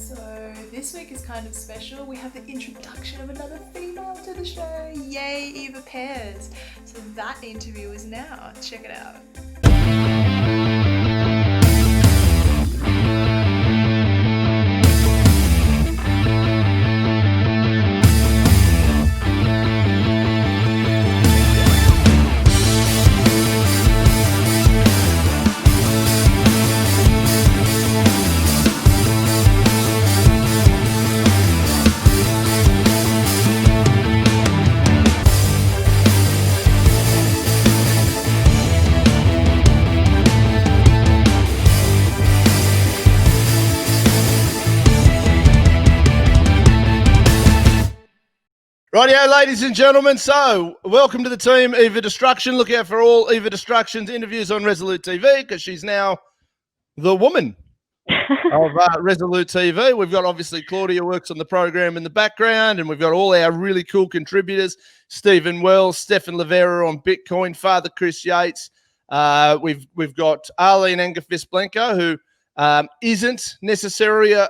So this week is kind of special. We have the introduction of another female to the show. Yay, Eva Pears. So that interview is now. Check it out. Rightio, ladies and gentlemen. So, welcome to the team, Eva Destruction. Look out for all Eva Destruction's interviews on Resolute TV because she's now the woman of Resolute TV. We've got, obviously, Claudia works on the program in the background, and we've got all our really cool contributors, Stephen Wells, Stefan Livera on Bitcoin, Father Chris Yates. We've got Arlene Angafist-Blanco, who isn't necessarily a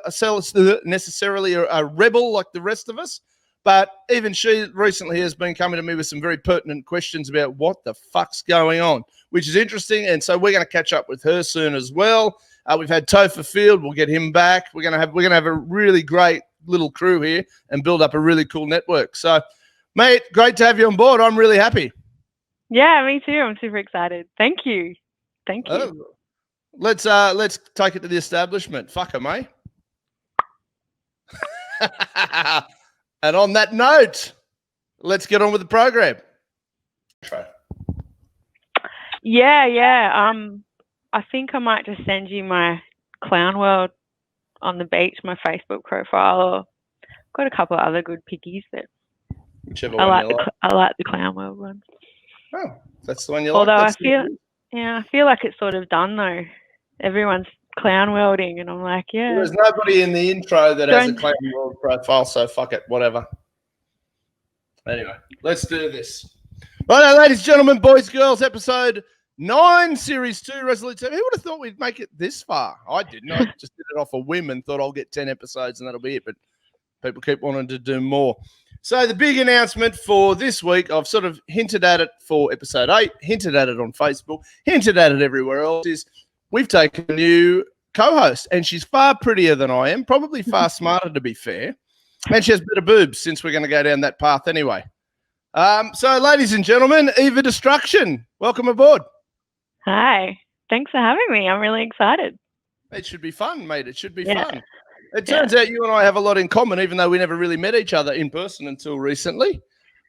rebel like the rest of us. But even she recently has been coming to me with some very pertinent questions about what the fuck's going on, which is interesting. And so we're going to catch up with her soon as well. We've had Topher Field. We'll get him back. We're going to have a really great little crew here and build up a really cool network. So, mate, great to have you on board. I'm really happy. Yeah, me too. I'm super excited. Thank you. Thank you. Let's take it to the establishment. Fuck 'em, eh? And on that note, let's get on with the program. Yeah. I think I might just send you my Clown World on the beach, my Facebook profile, or got a couple of other good pickies that Whichever I one like. you like. I like the Clown World one. Oh, that's the one you Although like. I feel like it's sort of done though. Everyone's clown worlding, and I'm like, yeah. There's nobody in the intro that has a Clown World profile, so fuck it, whatever. Anyway, let's do this. Right, ladies and gentlemen, boys, girls, episode 9, series 2, Resolute TV. Who would have thought we'd make it this far? I didn't. I just did it off a whim and thought I'll get 10 episodes and that'll be it. But people keep wanting to do more. So the big announcement for this week, I've sort of hinted at it for episode 8, hinted at it on Facebook, hinted at it everywhere else, is we've taken a new co-host, and she's far prettier than I am, probably far smarter to be fair, and she has better boobs since we're going to go down that path anyway. So, ladies and gentlemen, Eva Destruction, welcome aboard. Hi. Thanks for having me. I'm really excited. It should be fun, mate. It should be fun. It turns out you and I have a lot in common, even though we never really met each other in person until recently.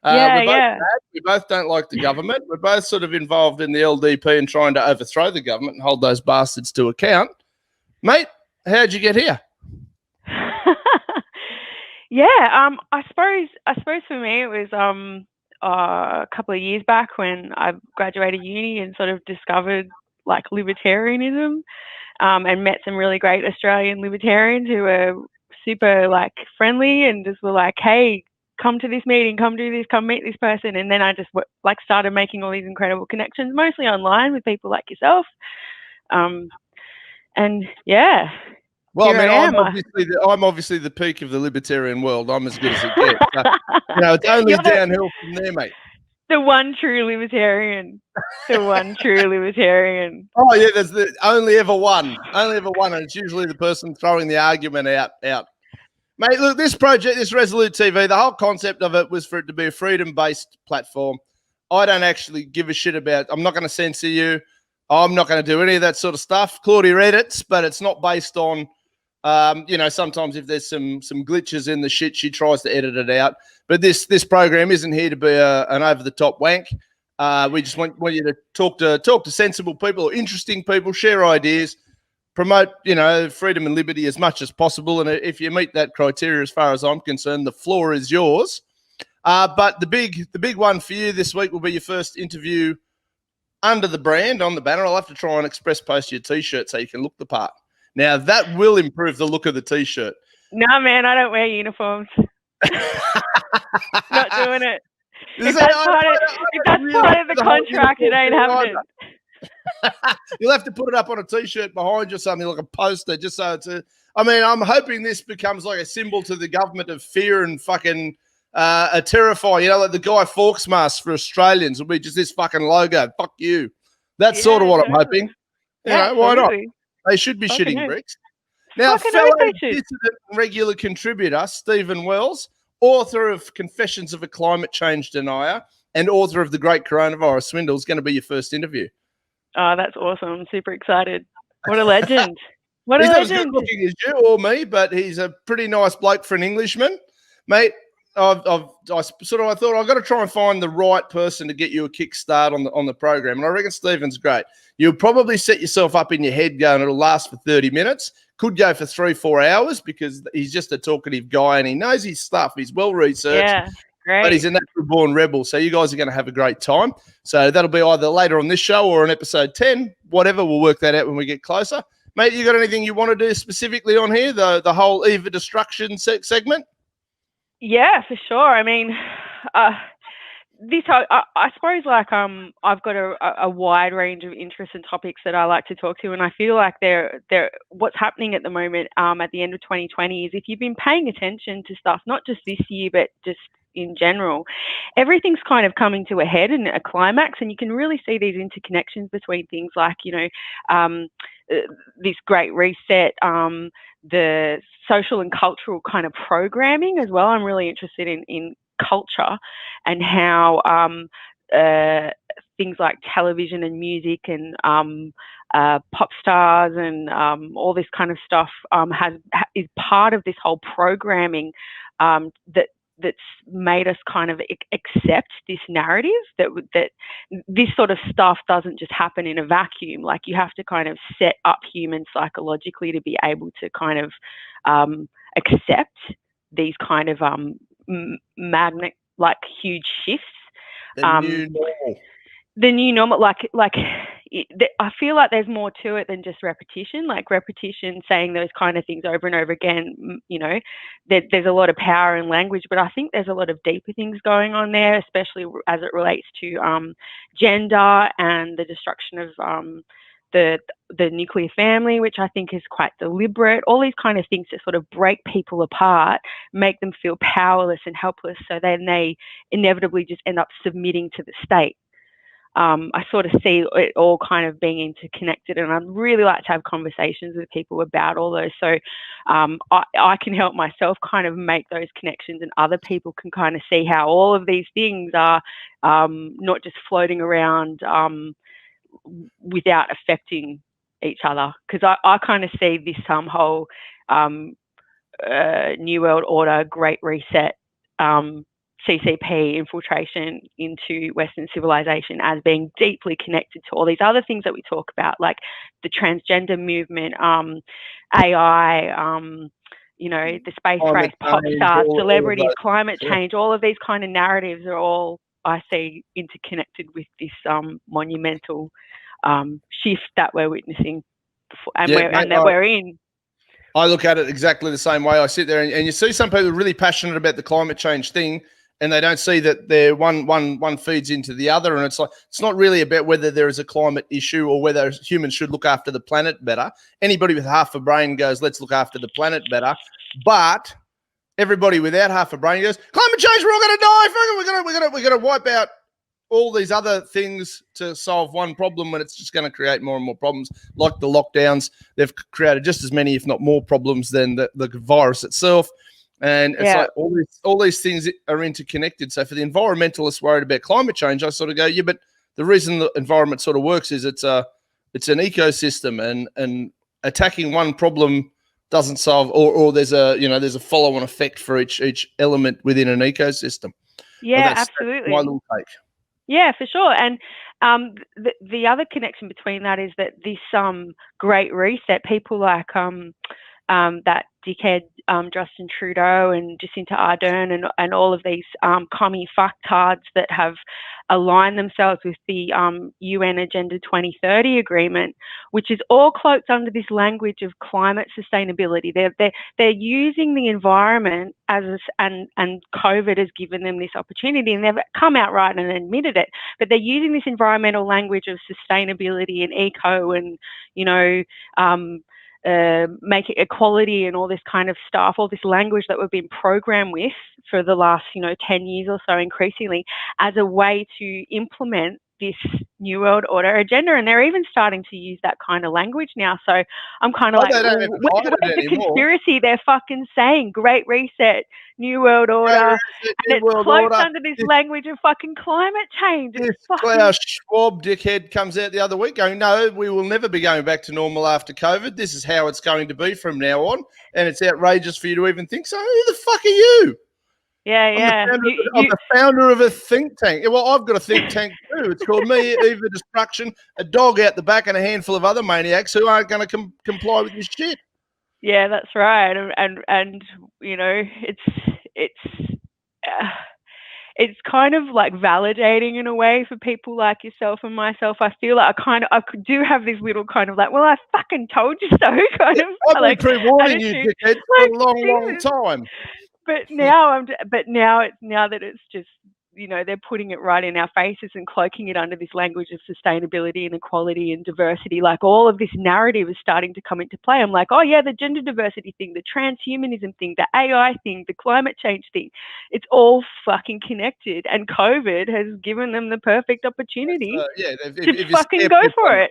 We both don't like the government. We're both sort of involved in the LDP and trying to overthrow the government and hold those bastards to account. Mate, how'd you get here? I suppose for me it was a couple of years back when I graduated uni and sort of discovered like libertarianism, and met some really great Australian libertarians who were super like friendly and just were like, hey, come to this meeting, come do this, come meet this person. And then I just started making all these incredible connections, mostly online with people like yourself. Well, I'm obviously the peak of the libertarian world. I'm as good as it gets. It's only downhill from there, mate. The one true libertarian. The one true libertarian. Oh, yeah, there's only ever one. Only ever one, and it's usually the person throwing the argument out. Mate, look, this project, this Resolute TV, the whole concept of it was for it to be a freedom-based platform. I don't actually give a shit about, I'm not going to censor you. I'm not going to do any of that sort of stuff. Claudia edits, but it's not based on, sometimes if there's some glitches in the shit, she tries to edit it out. But this program isn't here to be an over-the-top wank. We just want you to talk to sensible people or interesting people, share ideas, promote, freedom and liberty as much as possible. And if you meet that criteria, as far as I'm concerned, the floor is yours. But the big one for you this week will be your first interview under the brand, on the banner. I'll have to try and express post your T-shirt so you can look the part. Now, that will improve the look of the T-shirt. No, man, I don't wear uniforms. Not doing it. If that's part of the contract, it ain't happening. You'll have to put it up on a T-shirt behind you or something, like a poster, just so it's a. I mean, I'm hoping this becomes like a symbol to the government of fear and fucking a terrifying. You know, like the Guy Fawkes mask for Australians will be just this fucking logo. Fuck you. That's sort of what I'm hoping. You know, why not? They should be shitting bricks. Now, fellow dissident and regular contributor Stephen Wells, author of Confessions of a Climate Change Denier and author of The Great Coronavirus Swindle, is going to be your first interview. Oh, that's awesome. I'm super excited. What a legend. What a legend. He's not as legend. good looking as you or me, but he's a pretty nice bloke for an Englishman. Mate, I thought I've got to try and find the right person to get you a kickstart on the program. And I reckon Stephen's great. You'll probably set yourself up in your head going, it'll last for 30 minutes. Could go for 3-4 hours because he's just a talkative guy and he knows his stuff. He's well researched. Yeah, great. But he's a natural born rebel. So you guys are going to have a great time. So that'll be either later on this show or on episode 10, whatever. We'll work that out when we get closer. Mate, you got anything you want to do specifically on here? The whole Eva Destruction segment? Yeah, for sure. I mean, I suppose like I've got a wide range of interests and topics that I like to talk to, and I feel like they're what's happening at the moment at the end of 2020 is if you've been paying attention to stuff, not just this year but just in general, everything's kind of coming to a head and a climax, and you can really see these interconnections between things like, you know, this great reset, the social and cultural kind of programming as well. I'm really interested in culture and how things like television and music and pop stars and all this kind of stuff is part of this whole programming that's made us kind of accept this narrative that this sort of stuff doesn't just happen in a vacuum. Like you have to kind of set up humans psychologically to be able to kind of accept these kind of magnet like huge shifts. The new normal, like I feel like there's more to it than just repetition. Like repetition, saying those kind of things over and over again, you know, there's a lot of power in language, but I think there's a lot of deeper things going on there, especially as it relates to gender and the destruction of the nuclear family, which I think is quite deliberate. All these kind of things that sort of break people apart, make them feel powerless and helpless, so then they inevitably just end up submitting to the state. I sort of see it all kind of being interconnected, and I'd really like to have conversations with people about all those. So I can help myself kind of make those connections, and other people can kind of see how all of these things are not just floating around without affecting each other. Because I kind of see this whole New World Order, Great Reset, CCP infiltration into Western civilization as being deeply connected to all these other things that we talk about, like the transgender movement, AI, you know, the space race, pop stars, celebrities, climate change. All of these kind of narratives are all, I see, interconnected with this monumental shift that we're witnessing and that we're in. I look at it exactly the same way. I sit there and you see some people really passionate about the climate change thing, and they don't see that they're one feeds into the other. And it's like, it's not really about whether there is a climate issue or whether humans should look after the planet better. Anybody with half a brain goes, let's look after the planet better. But everybody without half a brain goes, climate change, we're all going to die. We're going to wipe out all these other things to solve one problem, when it's just going to create more and more problems, like the lockdowns. They've created just as many, if not more, problems than the virus itself. And it's like all these things are interconnected. So for the environmentalists worried about climate change, I sort of go, yeah, but the reason the environment sort of works is it's an ecosystem, and attacking one problem doesn't solve, or there's a follow-on effect for each element within an ecosystem. Yeah, absolutely. That's my little take. Yeah, for sure. And the other connection between that is that this great reset, people like that dickhead Justin Trudeau and Jacinta Ardern and all of these commie fucktards that have aligned themselves with the UN Agenda 2030 agreement, which is all cloaked under this language of climate sustainability. They're using the environment and COVID has given them this opportunity, and they've come out right and admitted it. But they're using this environmental language of sustainability and eco and make it equality and all this kind of stuff, all this language that we've been programmed with for the last 10 years or so increasingly, as a way to implement this New World Order agenda. And they're even starting to use that kind of language now. So I'm kind of where's the conspiracy? They're fucking saying Great Reset, New World Order, and it's cloaked under this language of fucking climate change. This Klaus Schwab dickhead comes out the other week going, no, we will never be going back to normal after COVID. This is how it's going to be from now on. And it's outrageous for you to even think so. Who the fuck are you? Yeah. I'm the founder of a think tank. Well, I've got a think tank too. It's called me, Eva Destruction, a dog out the back and a handful of other maniacs who aren't going to comply with this shit. Yeah, that's right. And it's kind of like validating in a way for people like yourself and myself. I feel like I do have this little kind of like, well, I fucking told you so kind of. I've been pre-warning you, dickhead, for a long time. But now that it's just, they're putting it right in our faces and cloaking it under this language of sustainability and equality and diversity, like all of this narrative is starting to come into play. I'm like, oh yeah, the gender diversity thing, the transhumanism thing, the AI thing, the climate change thing, it's all fucking connected. And COVID has given them the perfect opportunity to fucking go for it.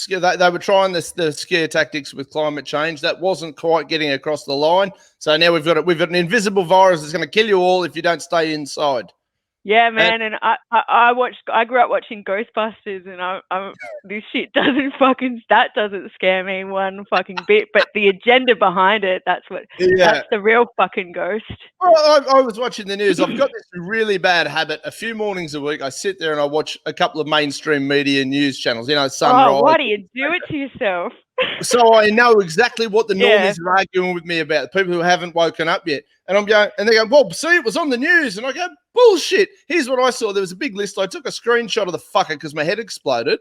They were trying the scare tactics with climate change. That wasn't quite getting across the line. So now we've got an invisible virus that's going to kill you all if you don't stay inside. Yeah, man, and I grew up watching Ghostbusters, and this shit doesn't scare me one fucking bit. But the agenda behind it, that's the real fucking ghost. Well, I was watching the news. I've got this really bad habit. A few mornings a week, I sit there and I watch a couple of mainstream media news channels. Sunrise. Oh, why do you do it to yourself? So I know exactly what the normies are arguing with me about, the people who haven't woken up yet. And I'm going, and they go, well, see, it was on the news. And I go, bullshit. Here's what I saw. There was a big list. I took a screenshot of the fucker because my head exploded.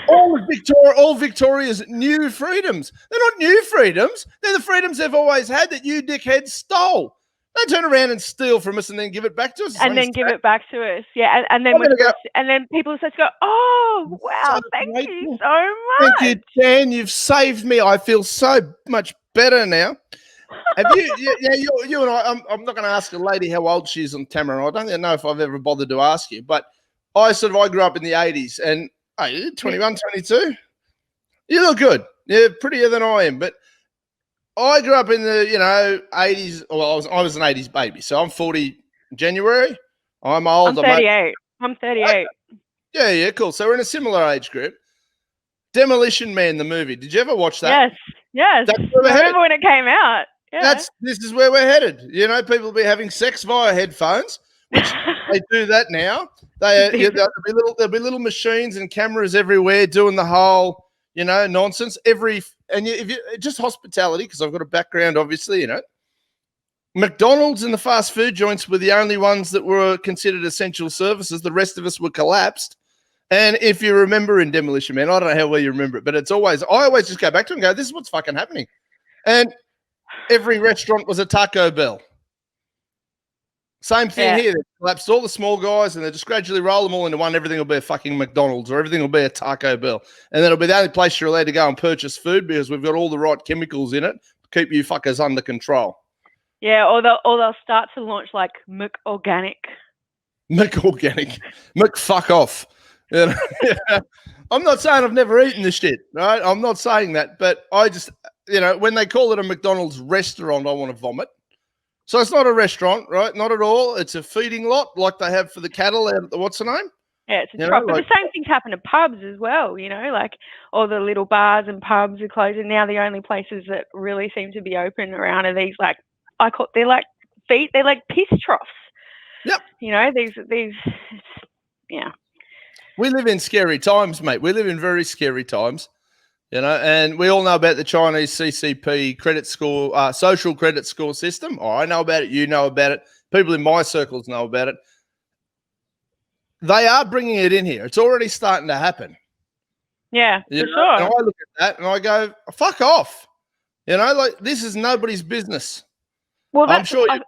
All Victoria's new freedoms. They're not new freedoms. They're the freedoms they've always had that you dickheads stole. They turn around and steal from us and then give it back to us. And then give it back to us. Yeah. And then people start to go, oh, wow, thank you so much. Thank you, Dan. You've saved me. I feel so much better now. Have you? You and I. I'm not going to ask a lady how old she is on camera. I don't even know if I've ever bothered to ask you, but I grew up in the 80s, and 21, 22. You look good. You're prettier than I am, but I grew up in the 80s. Well, I was an 80s baby, so I'm 40 in January. I'm old. I'm 38. I'm 38. Yeah, cool. So we're in a similar age group. Demolition Man, the movie. Did you ever watch that? Yes. I remember when it came out. Yeah. This is where we're headed. People will be having sex via headphones, which they do that now. There'll be little machines and cameras everywhere doing the whole, nonsense. Just hospitality, because I've got a background, obviously, McDonald's and the fast food joints were the only ones that were considered essential services. The rest of us were collapsed. And if you remember in Demolition Man, I don't know how well you remember it, but I always just go back to it and go, this is what's fucking happening. And every restaurant was a Taco Bell. Same thing here. They collapsed all the small guys and they just gradually roll them all into one. Everything will be a fucking McDonald's or everything will be a Taco Bell. And then it'll be the only place you're allowed to go and purchase food because we've got all the right chemicals in it to keep you fuckers under control. Yeah, or they'll start to launch like McOrganic. McOrganic. McFuck off. I'm not saying I've never eaten this shit, right? I'm not saying that, but I just, when they call it a McDonald's restaurant, I want to vomit. So it's not a restaurant, right? Not at all. It's a feeding lot like they have for the cattle out at the, what's the name? Yeah, it's a truck. But the same things happen to pubs as well, like all the little bars and pubs are closing. Now the only places that really seem to be open around are these, they're like piss troughs. Yep. These, yeah. We live in scary times, mate. We live in very scary times. And we all know about the Chinese CCP credit score, social credit score system. Oh, I know about it. You know about it. People in my circles know about it. They are bringing it in here. It's already starting to happen. Yeah, for sure. And I look at that and I go, fuck off. Like this is nobody's business. Well, I'm sure I'm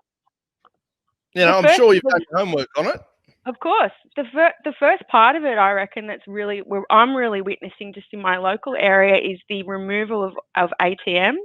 sure you've done your homework on it. Of course. The first part of it, I reckon, I'm really witnessing just in my local area is the removal of ATMs.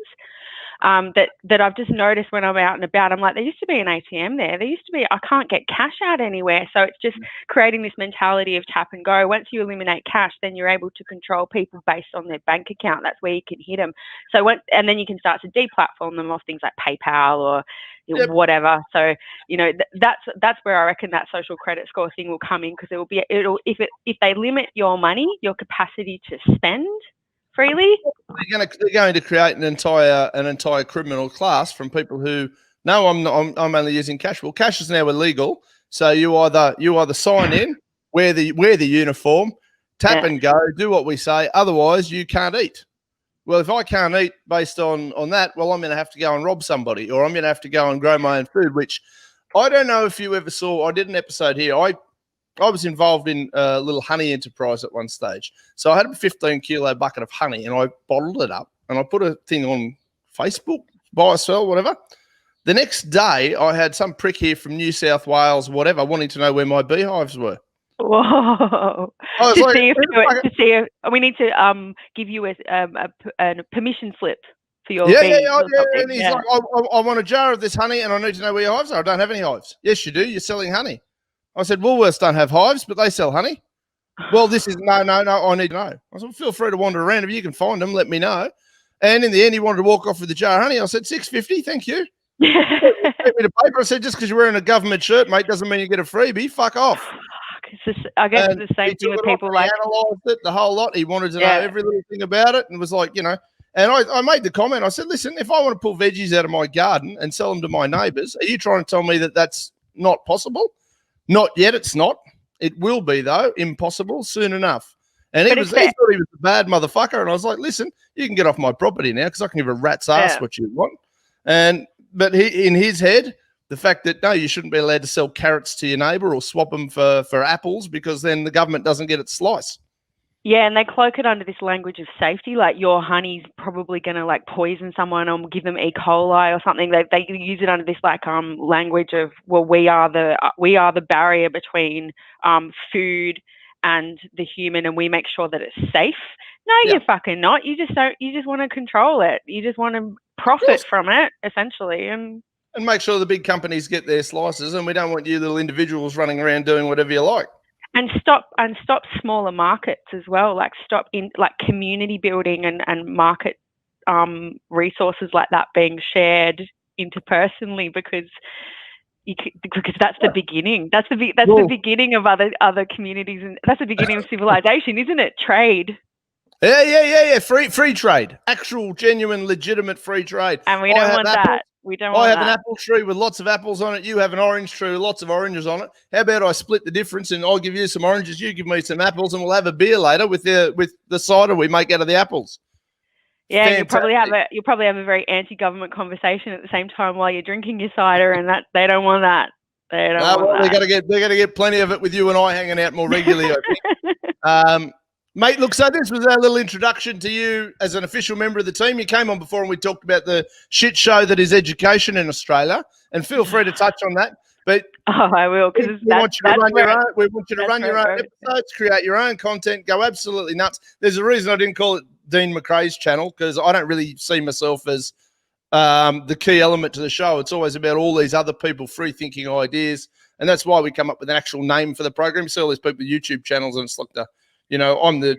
That I've just noticed when I'm out and about. I'm like, there used to be an ATM there. There used to be, I can't get cash out anywhere. So it's just creating this mentality of tap and go. Once you eliminate cash, then you're able to control people based on their bank account. That's where you can hit them. And then you can start to deplatform them off things like PayPal or whatever. So, that's where I reckon that social credit score thing will come in, because if they limit your money, your capacity to spend freely, they're going to create an entire criminal class from people who no, I'm only using cash. Well, cash is now illegal, so you either sign in, wear the uniform, tap and go, do what we say. Otherwise, you can't eat. Well, if I can't eat based on that, well, I'm going to have to go and rob somebody, or I'm going to have to go and grow my own food. Which I don't know if you ever saw. I did an episode here. I was involved in a little honey enterprise at one stage. So I had a 15-kilo bucket of honey and I bottled it up and I put a thing on Facebook, buy or sell, whatever. The next day, I had some prick here from New South Wales, whatever, wanting to know where my beehives were. Whoa! We need to give you a permission slip for your bees. Yeah. And he's like, I want a jar of this honey and I need to know where your hives are. I don't have any hives. Yes, you do. You're selling honey. I said, Woolworths don't have hives, but they sell honey. Well, this is no, I need to know. I said, feel free to wander around. If you can find them, let me know. And in the end, he wanted to walk off with a jar of honey. I said, $6.50, thank you. Get me the paper. I said, just because you're wearing a government shirt, mate, doesn't mean you get a freebie. Fuck off. I guess it's the same thing with people like... He analysed it, the whole lot. He wanted to know every little thing about it and was like, And I made the comment. I said, listen, if I want to pull veggies out of my garden and sell them to my neighbours, are you trying to tell me that that's not possible? Not yet, it's not. It will be, though, impossible soon enough. And he thought he was a bad motherfucker. And I was like, listen, you can get off my property now because I can give a rat's ass what you want. But in his head, the fact that, no, you shouldn't be allowed to sell carrots to your neighbour or swap them for apples because then the government doesn't get its slice. Yeah, and they cloak it under this language of safety, like your honey's probably going to like poison someone or give them E. coli or something. They use it under this like language of, well, we are the barrier between food and the human, and we make sure that it's safe. No, you're fucking not. You just want to control it. You just want to profit from it, essentially, and make sure the big companies get their slices, and we don't want you little individuals running around doing whatever you like. And stop smaller markets as well. Like stop in like community building and market resources like that being shared interpersonally, because that's the beginning. That's the beginning of other communities, and that's the beginning of civilization, isn't it? Trade. Yeah. Free trade, actual, genuine, legitimate free trade. And we don't want that. I have an apple tree with lots of apples on it. You have an orange tree with lots of oranges on it. How about I split the difference and I'll give you some oranges, you give me some apples, and we'll have a beer later with the cider we make out of the apples. Yeah, you'll probably have a very anti-government conversation at the same time while you're drinking your cider, and that they don't want that. They don't want that. They're gonna get plenty of it with you and I hanging out more regularly, I think. Mate, look, so this was our little introduction to you as an official member of the team. You came on before and we talked about the shit show that is education in Australia, and feel free to touch on that. But I will, because we want you to run your own episodes, create your own content, go absolutely nuts. There's a reason I didn't call it Dean McRae's channel, because I don't really see myself as the key element to the show. It's always about all these other people free thinking ideas, and that's why we come up with an actual name for the program. You see all these people with YouTube channels, and it's like I'm the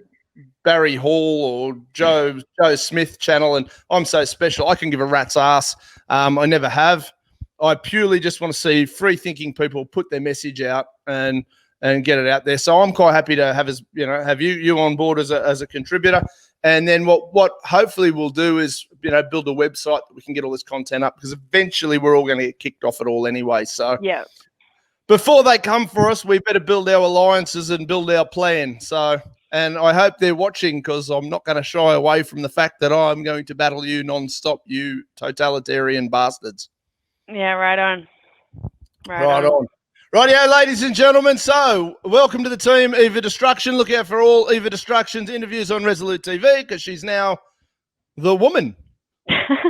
Barry Hall or Joe Smith channel, and I'm so special. I can give a rat's ass. I never have. I purely just want to see free thinking people put their message out and get it out there. So I'm quite happy to have you on board as a contributor. And then what hopefully we'll do is build a website that we can get all this content up, because eventually we're all going to get kicked off it all anyway. So yeah. Before they come for us, we better build our alliances and build our plan. So And I hope they're watching because I'm not going to shy away from the fact that I'm going to battle you non-stop, you totalitarian bastards. Yeah, right on. Right on. Rightio, ladies and gentlemen. So, welcome to the team, Eva Destruction. Look out for all Eva Destruction's interviews on Resolute TV because she's now the woman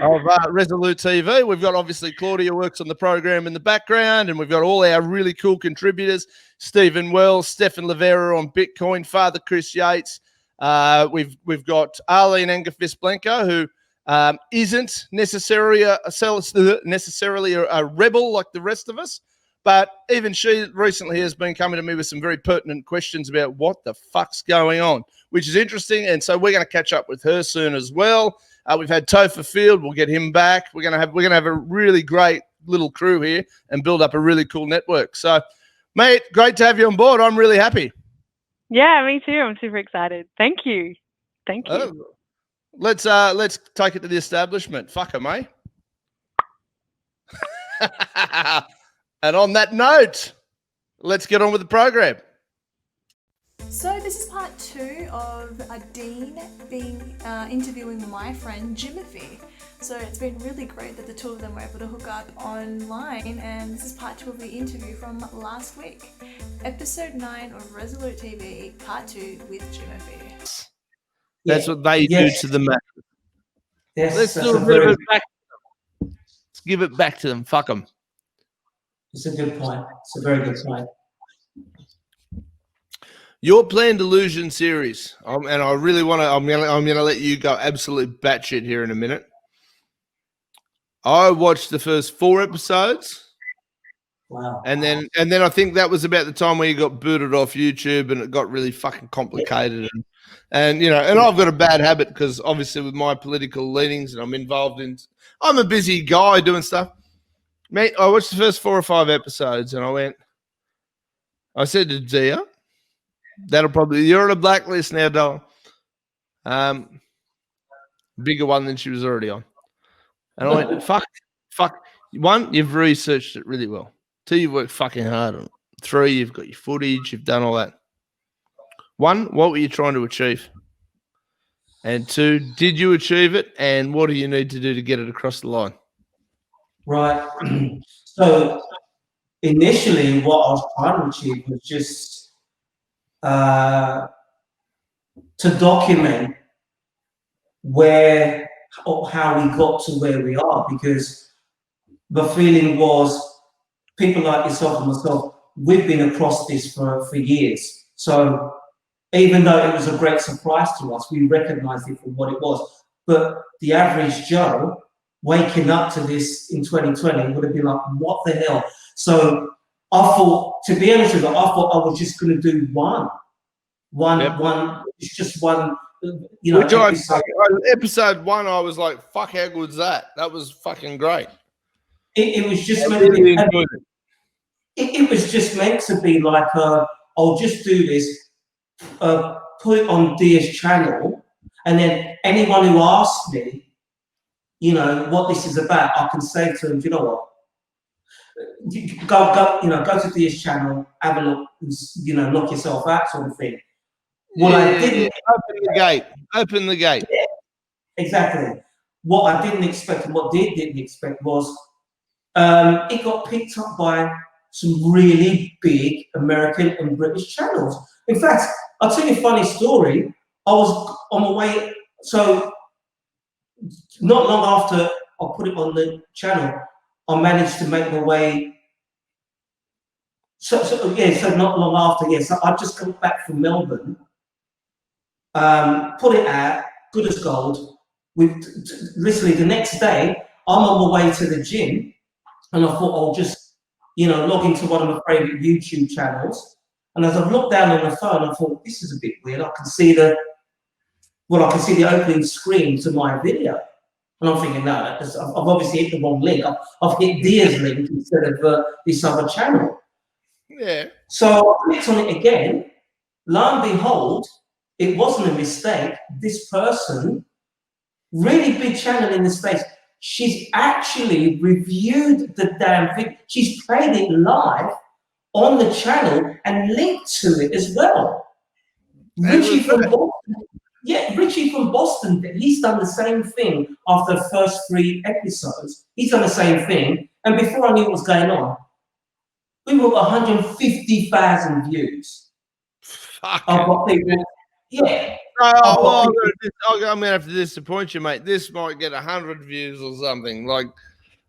of Resolute TV. We've got, obviously, Claudia works on the program in the background, and we've got all our really cool contributors, Stephen Wells, Stefan Livera on Bitcoin, Father Chris Yates. We've got Arlene Engafist Blanco, who isn't necessarily a rebel like the rest of us. But even she recently has been coming to me with some very pertinent questions about what the fuck's going on, which is interesting. And so we're going to catch up with her soon as well. We've had Topher Field. We'll get him back. We're going to have a really great little crew here and build up a really cool network. So, mate, great to have you on board. I'm really happy. Yeah, me too. I'm super excited. Thank you. Thank you. Let's take it to the establishment. Fuck 'em, eh? And on that note, let's get on with the program. So this is part 2 of Dean interviewing my friend Jimuphy. So it's been really great that the two of them were able to hook up online, and this is part 2 of the interview from last week. Episode 9 of Resolute TV, part 2 with Jimuphy. That's what they do to the man. Yes, Let's do a bit of it back. Let's give it back to them. Fuck them. It's a good point. It's a very good point. Your Planned Illusion series, and I really want to. I'm gonna let you go absolutely batshit here in a minute. I watched the first 4 episodes. Wow. And then I think that was about the time where you got booted off YouTube, and it got really fucking complicated. And you know, and I've got a bad habit because obviously with my political leanings, and I'm a busy guy doing stuff. Mate, I watched the first 4 or 5 episodes, and I said to Dia, you're on a blacklist now, darling. Bigger one than she was already on. And I went, fuck. 1, you've researched it really well. 2, you've worked fucking hard on it. 3, you've got your footage, you've done all that. 1, what were you trying to achieve? And 2, did you achieve it? And what do you need to do to get it across the line? Right. So initially what I was trying to achieve was just to document where or how we got to where we are, because the feeling was people like yourself and myself, we've been across this for years. So even though it was a great surprise to us, we recognized it for what it was. But the average Joe waking up to this in 2020 would have been like, what the hell? So I thought, to be honest with you, I thought I was just going to do one. It's just one, you know. Episode 1, I was like, fuck, how good's that? That was fucking great. It was just meant to be. It was just meant to be like, I'll just do this, put it on Dia's channel, and then anyone who asks me, you know, what this is about, I can say to them, do you know what? Go to Dia's channel, have a look, you know, knock yourself out, sort of thing. Well, I didn't open the gate. Yeah, exactly. What I didn't expect and what Dia didn't expect was it got picked up by some really big American and British channels. In fact, I'll tell you a funny story. I was on my way, so not long after I put it on the channel, I managed to make my way. So not long after, so I just come back from Melbourne, put it out, good as gold. Literally the next day, I'm on my way to the gym, and I thought I'll just, you know, log into one of my favorite YouTube channels. And as I've looked down on the phone, I thought, this is a bit weird. I can see the opening screen to my video. And I'm thinking, no, I've obviously hit the wrong link. I've hit Dia's link instead of this other channel. Yeah. So I clicked on it again. Lo and behold, it wasn't a mistake. This person, really big channel in the States, she's actually reviewed the damn thing. She's played it live on the channel and linked to it as well. Richie from Boston. Yeah, Richie from Boston, he's done the same thing after the first 3 episodes. He's done the same thing. And before I knew what was going on, we were 150,000 views. Fuck. I've got people, yeah. I'm going to have to disappoint you, mate. This might get 100 views or something. Like,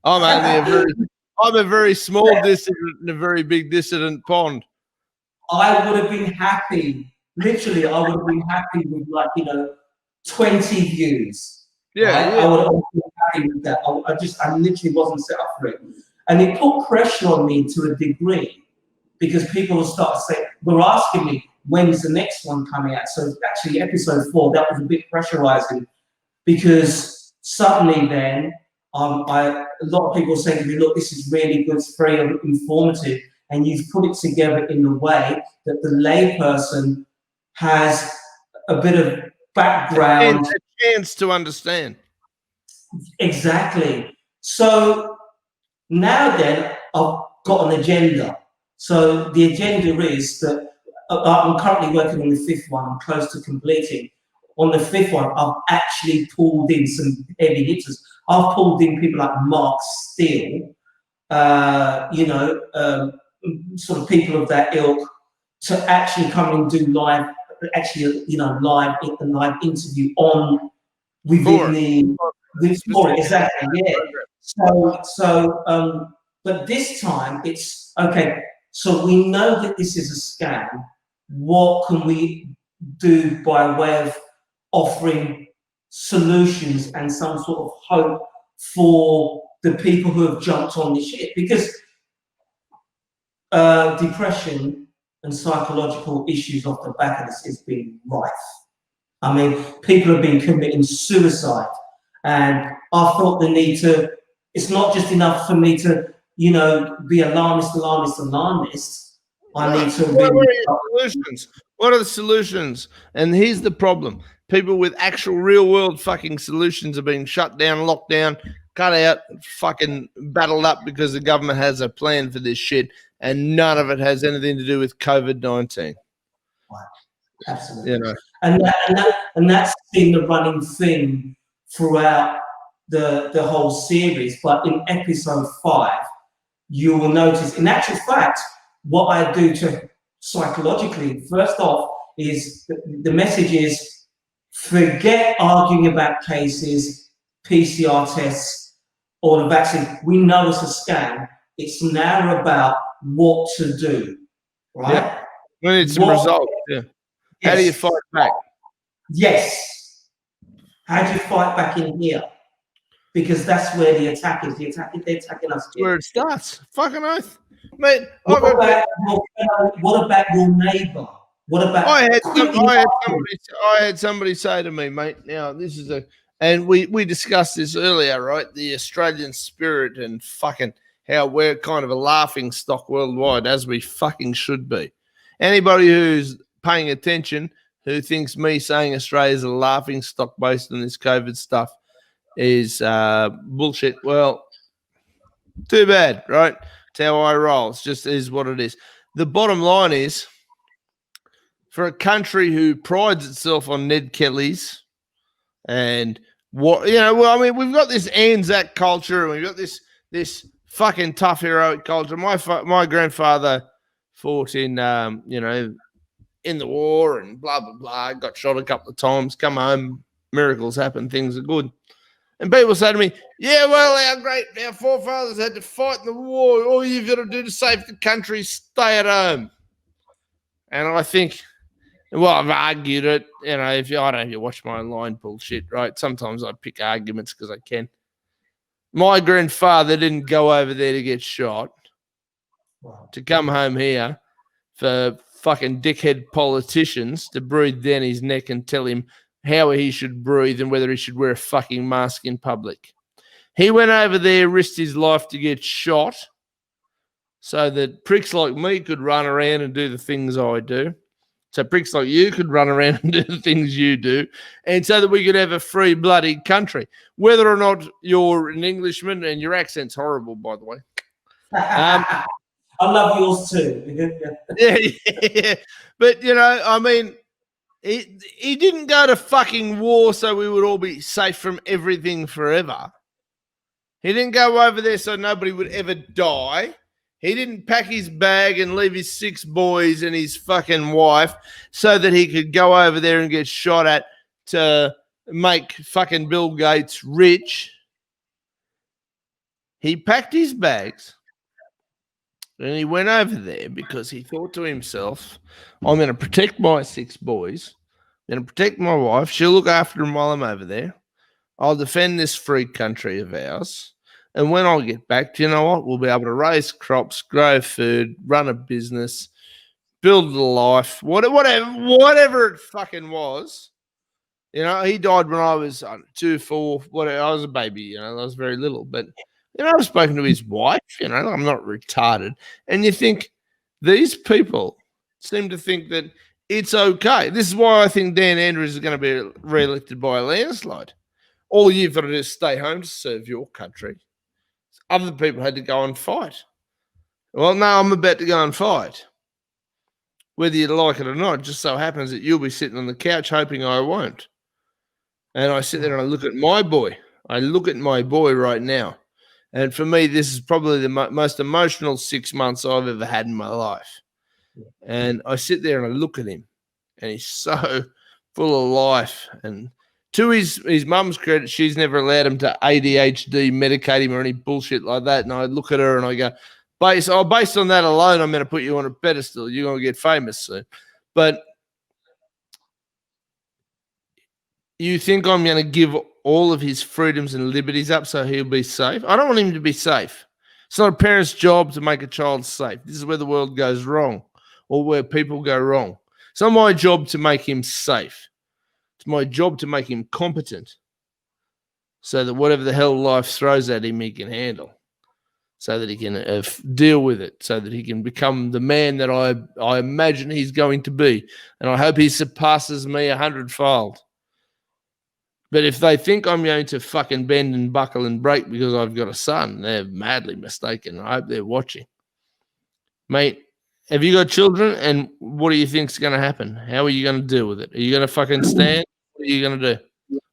I'm a very small dissident in a very big dissident pond. I would have been happy. Literally, I would have been happy with 20 views. Yeah, right? yeah. I would have been happy with that. I literally wasn't set up for it. And it put pressure on me to a degree because people will start to say, were asking me, when's the next one coming out? So actually episode 4, that was a bit pressurizing because suddenly then a lot of people saying to me, look, this is really good, it's very informative, and you've put it together in a way that the layperson has a bit of background. A chance to understand. Exactly. So now then, I've got an agenda. So the agenda is that I'm currently working on the 5th one. I'm close to completing. On the 5th one, I've actually pulled in some heavy hitters. I've pulled in people like Mark Steele, sort of people of that ilk, to actually come and do live interview on within for it. Exactly, yeah. So, but this time it's okay. So we know that this is a scam. What can we do by way of offering solutions and some sort of hope for the people who have jumped on this shit? Because depression and psychological issues off the back of this has been rife. I mean, people have been committing suicide, and I thought the need to. It's not just enough for me to, be alarmist. I need to. What are the solutions? And here's the problem: people with actual real world fucking solutions are being shut down, locked down, cut out, fucking battled up because the government has a plan for this shit, and none of it has anything to do with COVID-19. Right. Absolutely. And that's been the running thing throughout the whole series. But in episode 5, you will notice, in actual fact, what I do to psychologically, first off, is the message is forget arguing about cases, PCR tests, or the vaccine. We know it's a scam. It's now about what to do, right? Yeah. We need some results. Yeah. Yes. How do you fight back? Yes. How do you fight back in here? Because that's where the attack is. They're attacking us. Where it starts. Fucking oath. Mate, what about your neighbour? What about I had somebody say to me, mate, now this is and we discussed this earlier, right? The Australian spirit and fucking how we're kind of a laughing stock worldwide, as we fucking should be. Anybody who's paying attention, who thinks me saying Australia's a laughing stock based on this COVID stuff is bullshit. Well, too bad, right? It's how I roll. It's just is what it is. The bottom line is, for a country who prides itself on Ned Kelly's and we've got this Anzac culture and we've got this fucking tough heroic culture. My grandfather fought in in the war and blah blah blah, got shot a couple of times, come home, miracles happen, things are good. And people say to me, yeah, well, our forefathers had to fight in the war. All you've got to do to save the country is stay at home. And I think, well, I've argued it. I don't know if you watch my online bullshit, right? Sometimes I pick arguments because I can. My grandfather didn't go over there to get shot, to come home here for fucking dickhead politicians to breathe down his neck and tell him how he should breathe and whether he should wear a fucking mask in public. He went over there, risked his life to get shot so that pricks like me could run around and do the things I do. So pricks like you could run around and do the things you do, and so that we could have a free bloody country. Whether or not you're an Englishman, and your accent's horrible, by the way. I love yours too. Yeah. But, He didn't go to fucking war so we would all be safe from everything forever. He didn't go over there so nobody would ever die. He didn't pack his bag and leave his 6 boys and his fucking wife so that he could go over there and get shot at to make fucking Bill Gates rich. He packed his bags and he went over there because he thought to himself, I'm going to protect my 6 boys. I'm going to protect my wife. She'll look after them while I'm over there. I'll defend this free country of ours. And when I get back, do you know what? We'll be able to raise crops, grow food, run a business, build a life, whatever it fucking was. You know, he died when I was 2, 4, whatever. I was a baby, you know, I was very little. But, you know, I've spoken to his wife, you know, I'm not retarded. And you think these people seem to think that it's okay. This is why I think Dan Andrews is going to be re-elected by a landslide. All you've got to do is stay home to serve your country. Other people had to go and fight. Well, now I'm about to go and fight. Whether you like it or not, it just so happens that you'll be sitting on the couch hoping I won't. And I sit there and I look at my boy. I look at my boy right now. And for me, this is probably the most emotional 6 months I've ever had in my life. And I sit there and I look at him. And he's so full of life. And to his mum's credit, she's never allowed him to ADHD medicate him or any bullshit like that. And I look at her and I go, based on that alone, I'm going to put you on a pedestal. You're going to get famous soon. But you think I'm going to give all of his freedoms and liberties up so he'll be safe? I don't want him to be safe. It's not a parent's job to make a child safe. This is where the world goes wrong or where people go wrong. It's not my job to make him safe. It's my job to make him competent so that whatever the hell life throws at him, he can handle, so that he can deal with it, so that he can become the man that I imagine he's going to be. And I hope he surpasses me 100-fold. But if they think I'm going to fucking bend and buckle and break because I've got a son, they're madly mistaken. I hope they're watching. Mate, have you got children? And what do you think's going to happen? How are you going to deal with it? Are you going to fucking stand? What are you going to do?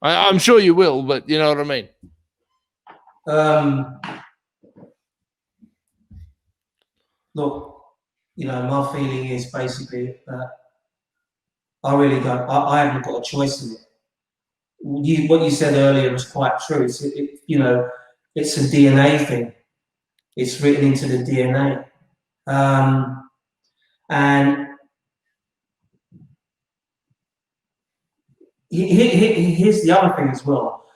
I'm sure you will, but you know what I mean. Look, you know, my feeling is basically that I really don't. I haven't got a choice in it. What you said earlier was quite true. You know, it's a DNA thing. It's written into the DNA. And here's the other thing as well.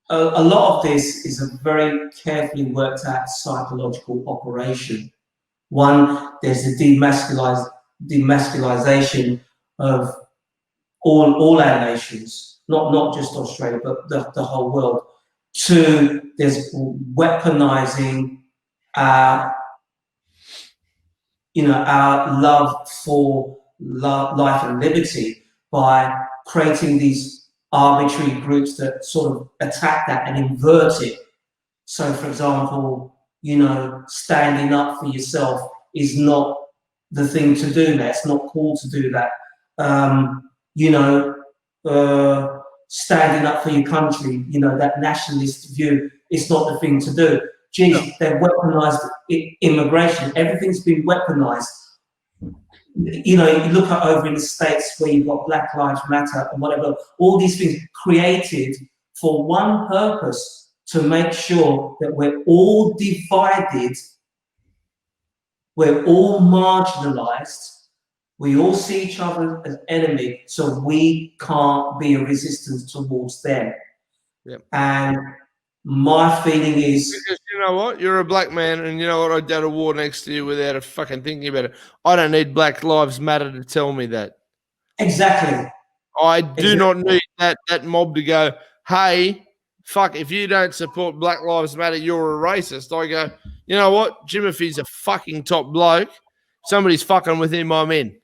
A lot of this is a very carefully worked out psychological operation. One, there's a demasculization of all our nations, not just Australia, but the whole world. Two, there's weaponizing our love for life and liberty by creating these arbitrary groups that sort of attack that and invert it. So, for example, you know, standing up for yourself is not the thing to do. It's not cool to do that. Standing up for your country, you know, that nationalist view is not the thing to do. Geez, they've weaponized immigration. Everything's been weaponized. You know, you look at over in the States where you've got Black Lives Matter and whatever, all these things created for one purpose, to make sure that we're all divided, we're all marginalized, we all see each other as enemy, so we can't be a resistance towards them. Yep. And my feeling is, because you know what, you're a black man, and you know what, I'd go to war next to you without a fucking thinking about it. I don't need Black Lives Matter to tell me that. Exactly. I do not need that mob to go, hey, fuck, if you don't support Black Lives Matter, you're a racist. I go, you know what, Jimuphy's a fucking top bloke. Somebody's fucking with him, I'm in.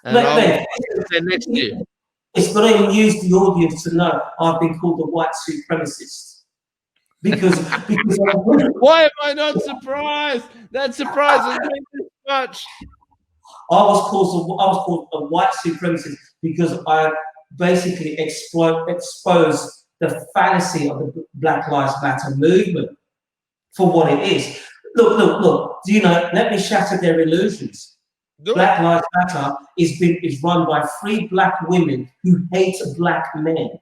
And mate, next year. It's not even used the audience to know I've been called a white supremacist. Because why am I not surprised? That surprises me this much. I was called a white supremacist because I basically exposed the fallacy of the Black Lives Matter movement for what it is. Look. Do you know? Let me shatter their illusions. Black Lives Matter is run by 3 black women who hate black men.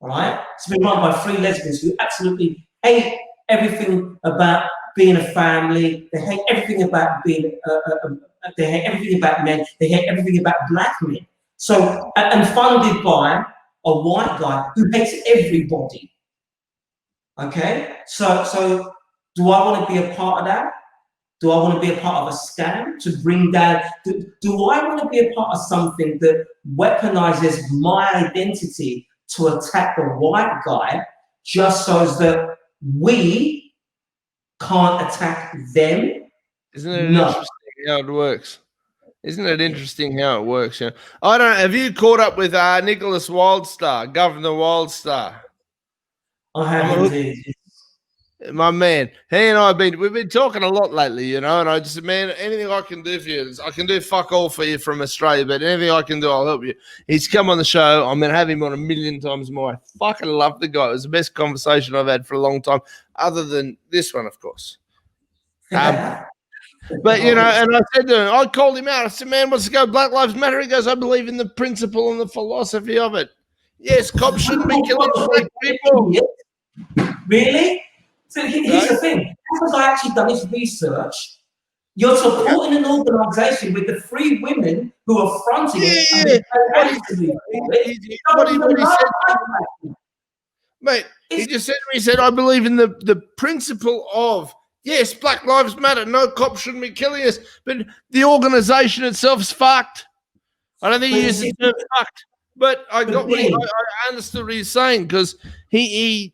All right, it's been run by 3 lesbians who absolutely hate everything about being a family. They hate everything about being. They hate everything about men. They hate everything about black men. So, and funded by a white guy who hates everybody. Okay, so do I want to be a part of that? Do I want to be a part of a scam to bring down? Do I want to be a part of something that weaponizes my identity to attack the white guy just so that we can't attack them? Isn't it interesting how it works? Isn't it interesting how it works? Yeah. I don't know. Have you caught up with Nicholas Wildstar, Governor Wildstar? I have indeed. My man, he and I we've been talking a lot lately, you know, and I just said, man, anything I can do for you, I can do fuck all for you from Australia, but anything I can do, I'll help you. He's come on the show. I'm going to have him on 1,000,000 times more. I fucking love the guy. It was the best conversation I've had for a long time, other than this one, of course. But, you know, and I said to him, I called him out. I said, man, what's the go? Black Lives Matter? He goes, I believe in the principle and the philosophy of it. Yes, cops shouldn't be killing black people. Really? So here's the thing. Because I actually done this research, you're supporting an organisation with the 3 women who are fronting it. Mate, he just said to me, he said, I believe in the principle of, yes, Black Lives Matter. No cops shouldn't be killing us. But the organisation itself's fucked. I don't think he used the term fucked. But I understood what he's saying because he's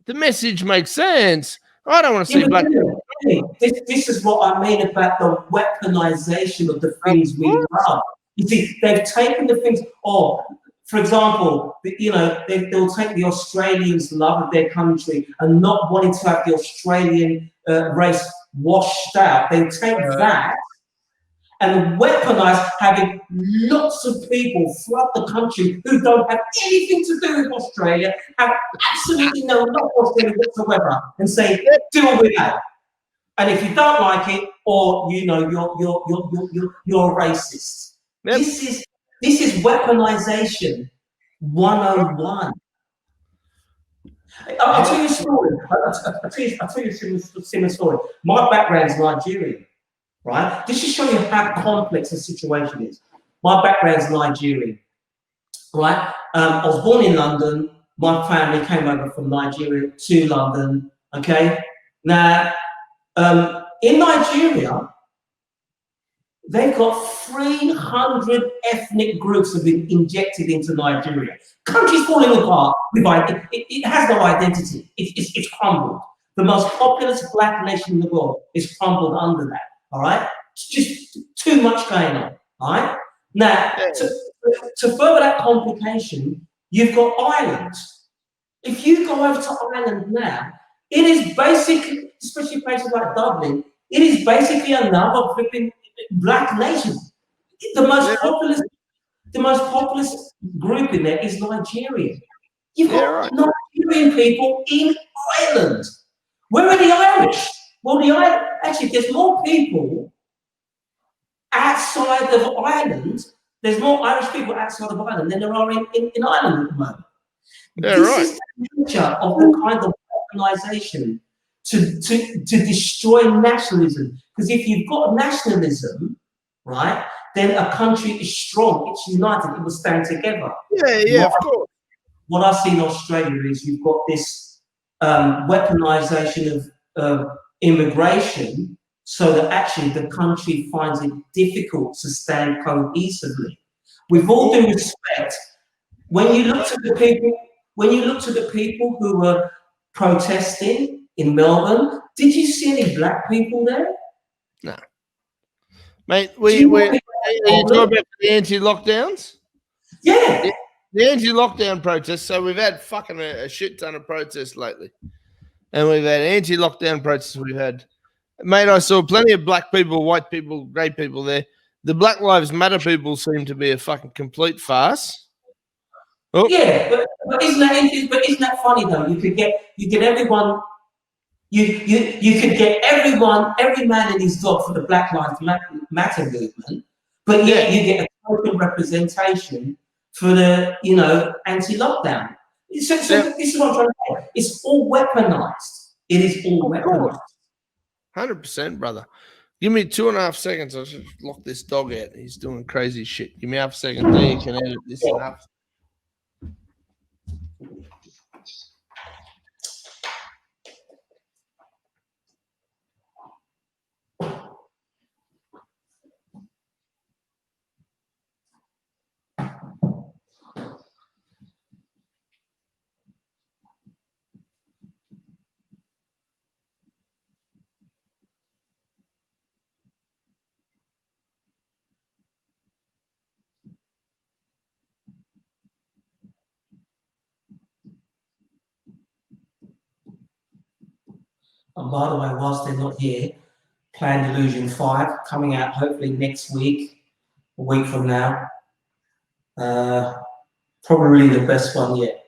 the message makes sense. I don't want to see black people. This is what I mean about the weaponization of the things we love. You see, they've taken the things, for example, you know, they'll take the Australians' love of their country and not wanting to have the Australian race washed out. They take that and weaponize having lots of people flood the country who don't have anything to do with Australia, have absolutely no love for Australia whatsoever, and say, deal with that. And if you don't like it, or you know, you're a racist. Yep. This is weaponization 101. I'll tell you a story. I'll tell you a similar story. My background's Nigerian. Right? This should show you how complex the situation is. My background's Nigerian, right? I was born in London. My family came over from Nigeria to London, okay? Now, in Nigeria, they've got 300 ethnic groups have been injected into Nigeria. Country's falling apart. It has no identity. It's crumbled. The most populous black nation in the world is crumbled under that. All right, it's just too much going on. All right, now to further that complication, you've got Ireland. If you go over to Ireland now, it is basically, especially places like Dublin, it is basically another flipping black nation. The most populous group in there is Nigeria. You've got Nigerian people in Ireland. Where are the Irish? Well, actually, there's more people outside of Ireland. There's more Irish people outside of Ireland than there are in Ireland at the moment. This is the nature of the kind of organisation to destroy nationalism. Because if you've got nationalism, right, then a country is strong. It's united. It will stand together. Yeah, of course. What I see in Australia is you've got this weaponisation of immigration, so that actually the country finds it difficult to stand cohesively. With all due respect, when you look to the people who were protesting in Melbourne, did you see any black people there? No, mate. Are you talking about the anti-lockdowns? Yeah, the anti-lockdown protests. So we've had fucking a shit ton of protests lately. And we've had anti-lockdown protests. We've had Mate, I saw plenty of black people, white people, grey people there. The Black Lives Matter people seem to be a fucking complete farce. Oh. Yeah, but isn't that funny though? You could get everyone. You could get everyone, every man and his dog for the Black Lives Matter movement, but yet you get a token representation for the anti-lockdown. So this is what I'm trying to say. It's all weaponized. It is all weaponized. 100%, brother. Give me 2.5 seconds. I should lock this dog out. He's doing crazy shit. Give me half a second. Then you can edit this up. And by the way, whilst they're not here, Planned Illusion 5 coming out hopefully next week, a week from now. Probably the best one yet.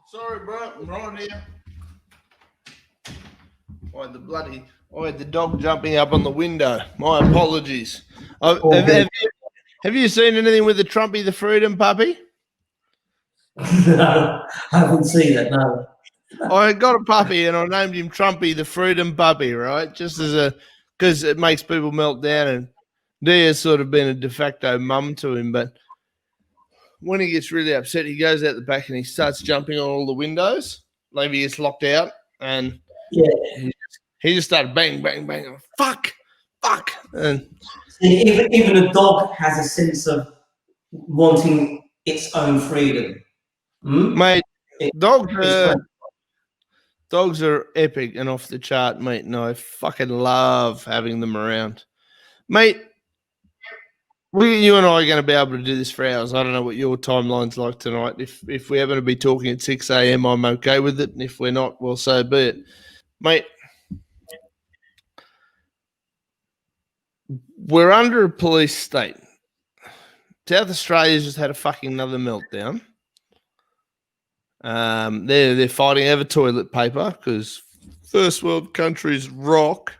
Sorry, bro. I'm right here. I had the dog jumping up on the window. My apologies. Have you seen anything with the Trumpy the Freedom puppy? No, I haven't seen it, no. I got a puppy and I named him Trumpy the Freedom puppy, right? Just because it makes people melt down, and Dia's sort of been a de facto mum to him, but when he gets really upset, he goes out the back and he starts jumping on all the windows. Like he gets locked out, and he just started bang, bang, bang. Fuck. And even a dog has a sense of wanting its own freedom. Mate, dogs are epic and off the chart, mate. And I fucking love having them around. Mate, you and I are going to be able to do this for hours. I don't know what your timeline's like tonight. If we're going to be talking at 6 a.m., I'm okay with it. And if we're not, well, so be it. Mate, we're under a police state. South Australia's just had a fucking another meltdown. They're fighting over toilet paper because first world countries rock.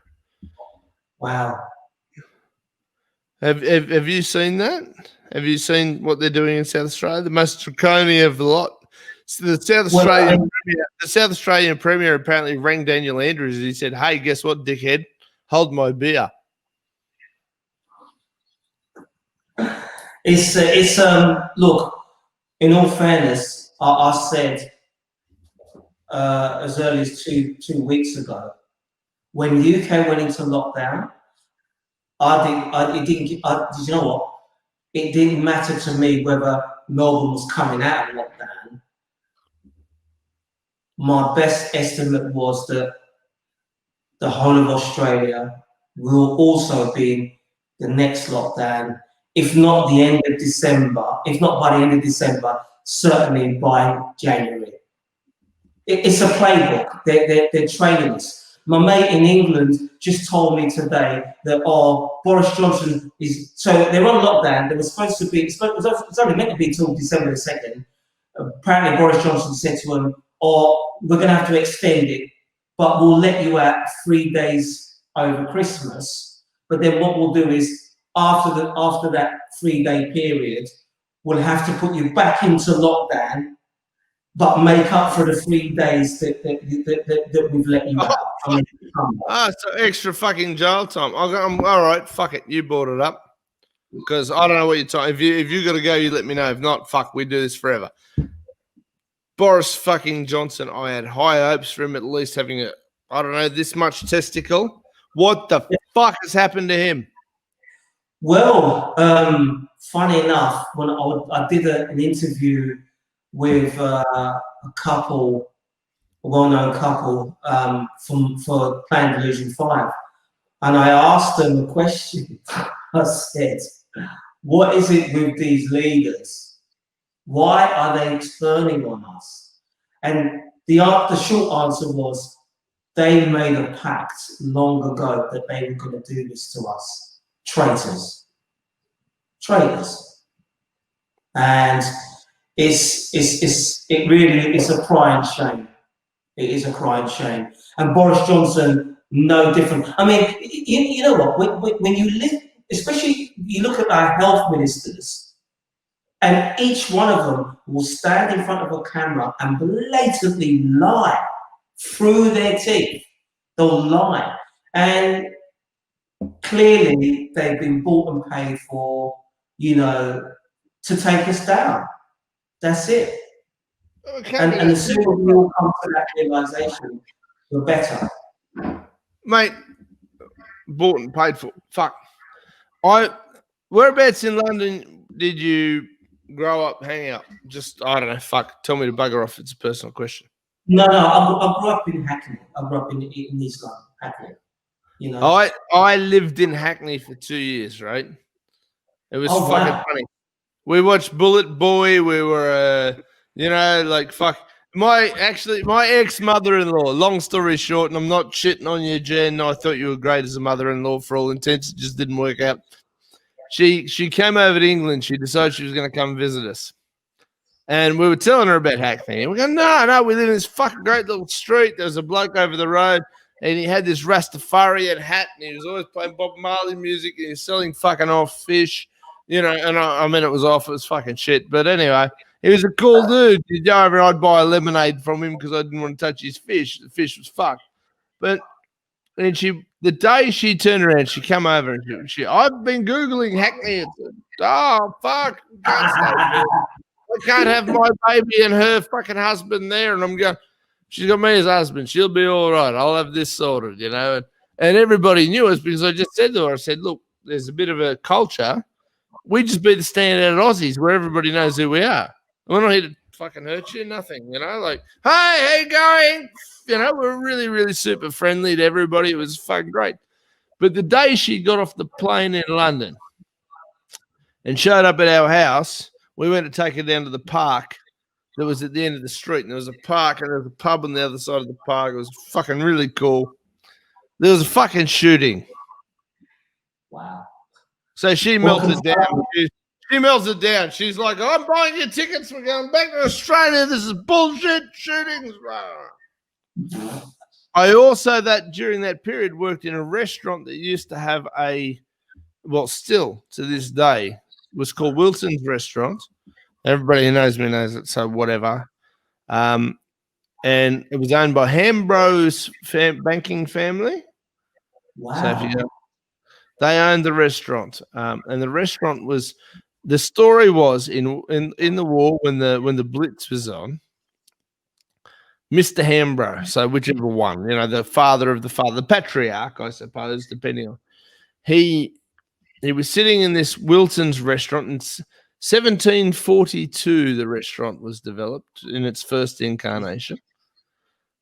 Wow. Have you seen that? Have you seen what they're doing in South Australia? The most draconian of the lot. So the South Australian Premier apparently rang Daniel Andrews and he said, "Hey, guess what, dickhead? Hold my beer." It's look, in all fairness, I said as early as two weeks ago, when UK went into lockdown, did you know what? It didn't matter to me whether Melbourne was coming out of lockdown. My best estimate was that the whole of Australia will also be the next lockdown, if not the end of December, if not by the end of December, certainly by January. It's a playbook. They're training us. My mate in England just told me today that Boris Johnson is, so they're on lockdown. They were supposed to be, it's only meant to be until December the 2nd. Apparently Boris Johnson said to them, we're going to have to extend it, but we'll let you out 3 days over Christmas. But then what we'll do is after that 3-day period, we'll have to put you back into lockdown, but make up for the 3 days that we've let you out. So extra fucking jail time. I'm all right. Fuck it. You brought it up because I don't know what you're talking. If you got to go, you let me know. If not, fuck, we do this forever. Boris fucking Johnson. I had high hopes for him at least having this much testicle. What the fuck has happened to him? Well, funny enough, when I did an interview with a couple, a well-known couple for Planned Illusion 5, and I asked them a question. I said, what is it with these leaders? Why are they turning on us? And the short answer was, they made a pact long ago that they were going to do this to us. Traitors. And it really is a crying shame. It is a crying shame. And Boris Johnson, no different. I mean, you know what? When you live, especially you look at our health ministers, and each one of them will stand in front of a camera and blatantly lie through their teeth. They'll lie. And clearly they've been bought and paid for, to take us down. That's it. And the sooner we all come to that realization, the better. Mate, bought and paid for. Fuck. Whereabouts in London did you grow up, hang out? Just, I don't know, fuck. Tell me to bugger off. It's a personal question. No, I grew up in Hackney. I grew up in East London, Hackney. I lived in Hackney for 2 years, right? It was fucking funny. We watched Bullet Boy. We were, fuck. My ex-mother-in-law, long story short, and I'm not shitting on you, Jen. I thought you were great as a mother-in-law for all intents. It just didn't work out. She came over to England. She decided she was going to come visit us. And we were telling her about Hackney. And we go, no, we live in this fucking great little street. There was a bloke over the road, and he had this Rastafarian hat, and he was always playing Bob Marley music, and he was selling fucking off fish, and I mean, it was off. It was fucking shit. But anyway, he was a cool dude. He'd go over and I'd buy a lemonade from him because I didn't want to touch his fish. The fish was fucked. But and the day she turned around, she came over and I've been Googling Hackney. Oh, fuck. I can't have my baby and her fucking husband there. And I'm going, she's got me as husband. She'll be all right. I'll have this sorted, And everybody knew us because I just said to her, I said, look, there's a bit of a culture. We just be the standout Aussies where everybody knows who we are. We're not here to fucking hurt you, nothing, like, hey, how you going? We're really, really super friendly to everybody. It was fucking great. But the day she got off the plane in London and showed up at our house, we went to take her down to the park that was at the end of the street. And there was a park and there was a pub on the other side of the park. It was fucking really cool. There was a fucking shooting. Wow. So she melted down. She melts it down. She's like, I'm buying your tickets. We're going back to Australia. This is bullshit shootings. I also, during that period, worked in a restaurant that used to have still to this day, was called Wilson's Restaurant. Everybody who knows me knows it, so whatever. And it was owned by Hambro's banking family. Wow. So if you know, they owned the restaurant. And the restaurant was... The story was in the war when the Blitz was on, Mr. Hambro, so whichever one, the father of the father, the patriarch, I suppose, depending on, he was sitting in this Wilton's restaurant in 1742. The restaurant was developed in its first incarnation,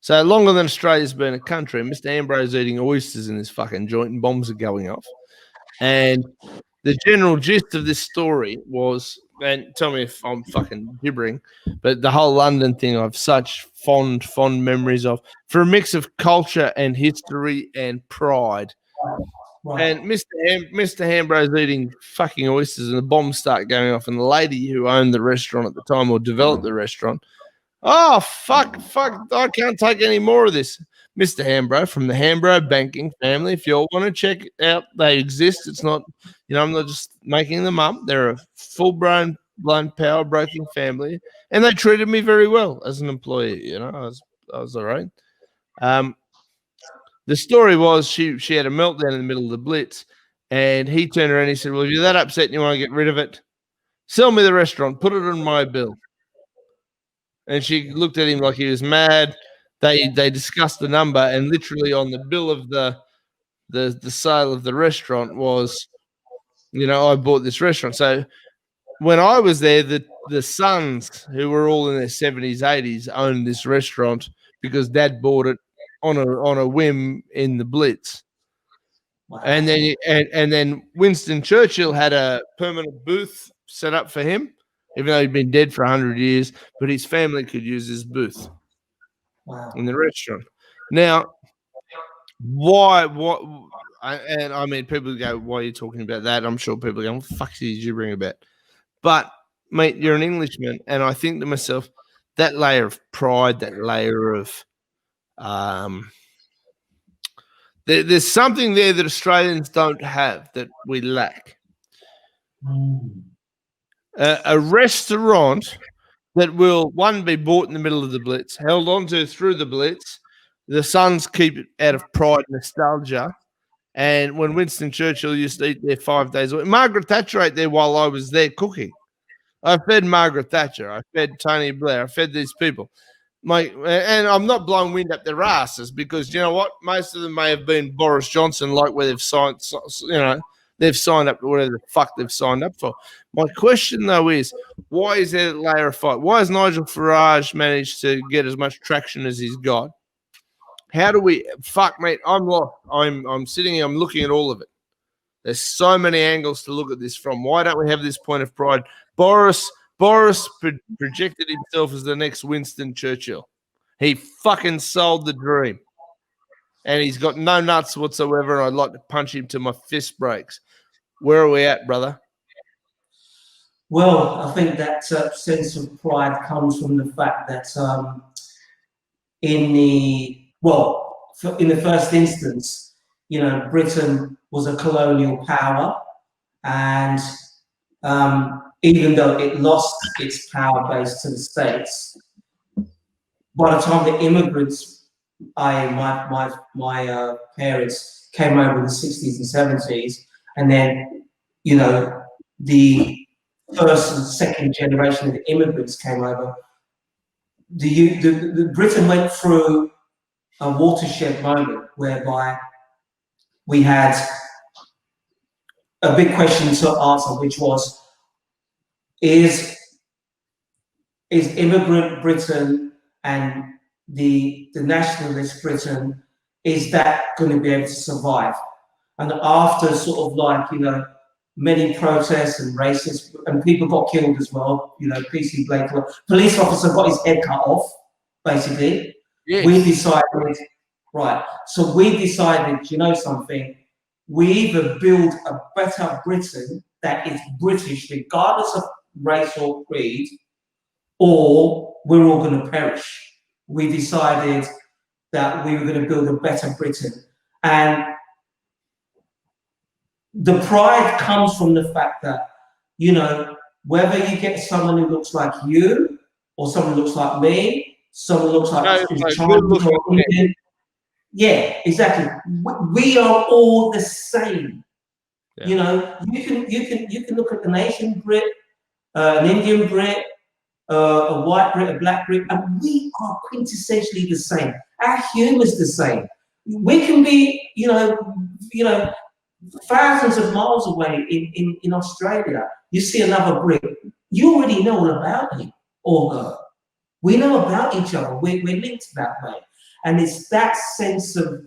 so longer than Australia's been a country. Mr. Hambro's eating oysters in this fucking joint, and bombs are going off, and the general gist of this story was, and tell me if I'm fucking gibbering, but the whole London thing I have such fond memories of, for a mix of culture and history and pride. Right. And Mr. Hambro's eating fucking oysters and the bombs start going off, and the lady who owned the restaurant at the time or developed the restaurant, oh, fuck, I can't take any more of this. Mr. Hambro from the Hambro banking family. If you all want to check it out, they exist. It's not, I'm not just making them up. They're a full-blown power broking family, and they treated me very well as an employee. I was all right. The story was she had a meltdown in the middle of the Blitz, and he turned around and he said, well, if you're that upset and you want to get rid of it, sell me the restaurant, put it on my bill. And she looked at him like he was mad. They discussed the number, and literally on the bill of the sale of the restaurant was, I bought this restaurant. So when I was there, the sons, who were all in their 70s, 80s, owned this restaurant because Dad bought it on a whim in the Blitz. Wow. And then Winston Churchill had a permanent booth set up for him, even though he'd been dead for 100 years, but his family could use his booth in the restaurant. Now, why? What? And I mean, people go, "Why are you talking about that?" I'm sure people go, "What the fuck did you bring about?" But mate, you're an Englishman, and I think to myself, that layer of pride, that layer of there's something there that Australians don't have that we lack. A restaurant that will, one, be bought in the middle of the Blitz, held on to through the Blitz. The sons keep it out of pride, nostalgia. And when Winston Churchill used to eat there 5 days a week, Margaret Thatcher ate there while I was there cooking. I fed Margaret Thatcher. I fed Tony Blair. I fed these people. And I'm not blowing wind up their asses because you know what? Most of them may have been Boris Johnson, like where they've signed, they've signed up to whatever the fuck they've signed up for. My question though is, why is there a layer of fight? Why has Nigel Farage managed to get as much traction as he's got? How do we? Fuck, mate, I'm lost. I'm sitting here. I'm looking at all of it. There's so many angles to look at this from. Why don't we have this point of pride? Boris projected himself as the next Winston Churchill. He fucking sold the dream. And he's got no nuts whatsoever, and I'd like to punch him till my fist breaks. Where are we at, brother? Well, I think that sense of pride comes from the fact that in the first instance, Britain was a colonial power, and even though it lost its power base to the States, by the time the immigrants, my parents came over in the 60s and 70s, and then, the first and second generation of the immigrants came over, the Britain went through a watershed moment whereby we had a big question to answer, which was, is immigrant Britain and the nationalist Britain, is that going to be able to survive? And after sort of many protests and racists, and people got killed as well, PC Blake, police officer got his head cut off, basically. Yes. We decided, something, we either build a better Britain that is British, regardless of race or creed, or we're all going to perish. We decided that we were going to build a better Britain. And the pride comes from the fact that, whether you get someone who looks like you, or someone who looks like me, someone who looks like Chinese or Indian. Yeah, exactly. We are all the same. Yeah. You can look at an Asian Brit, an Indian Brit, a white Brit, a black Brit, and we are quintessentially the same. Our humor's the same. We can be, thousands of miles away in Australia. You see another Brit, you already know all about him or her. We know about each other. We're linked that way. And it's that sense of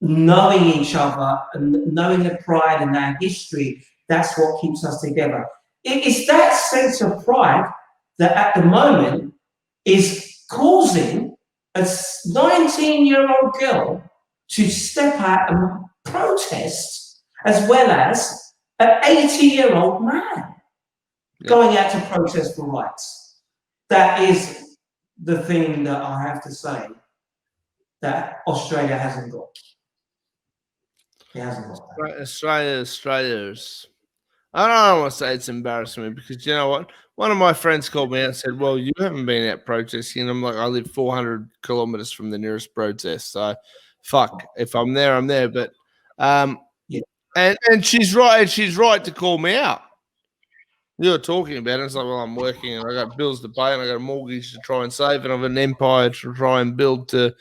knowing each other and knowing the pride and our history, that's what keeps us together. It's that sense of pride that at the moment is causing a 19-year-old girl to step out and protest, as well as an 80-year-old man going out to protest for rights. That is the thing that I have to say that Australia hasn't got. It hasn't got that. Australia's. I don't want to say it's embarrassing me, because you know what? One of my friends called me out and said, well, you haven't been out protesting. And I'm like, I live 400 kilometers from the nearest protest. So, fuck, if I'm there, I'm there. But, and she's right. She's right to call me out. You're talking about it. It's like, well, I'm working and I got bills to pay and I got a mortgage to try and save and I've an empire to try and build to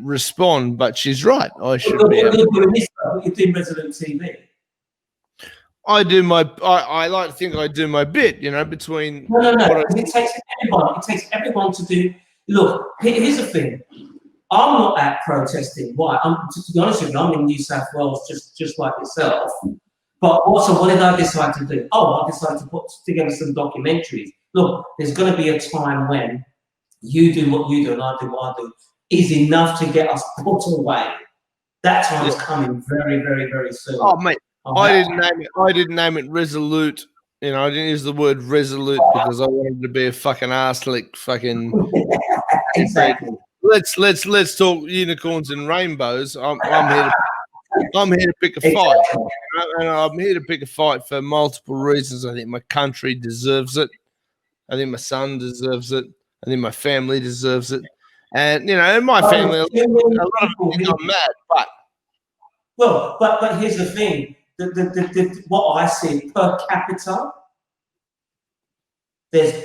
respond. But she's right. I should be out. You're doing Resolute TV. I do my. I like to think I do my bit. Between. No. It takes everyone. It takes everyone to do. Look, here's the thing. I'm not at protesting. Why? To be honest with you, I'm in New South Wales, just like yourself. But also, what did I decide to do? Oh, I decided to put together some documentaries. Look, there's going to be a time when you do what you do and I do what I do is enough to get us put away. That time is coming very, very, very soon. Oh, mate, I didn't name it Resolute. You know, I didn't use the word resolute because I wanted to be a fucking arse lick. Fucking exactly. Let's talk unicorns and rainbows. I'm here to pick a fight, and I'm here to pick a fight for multiple reasons. I think my country deserves it. I think my son deserves it. I think my family deserves it. And you know, in my family, a lot of people think I'm mad, but but here's the thing: what I see per capita, there's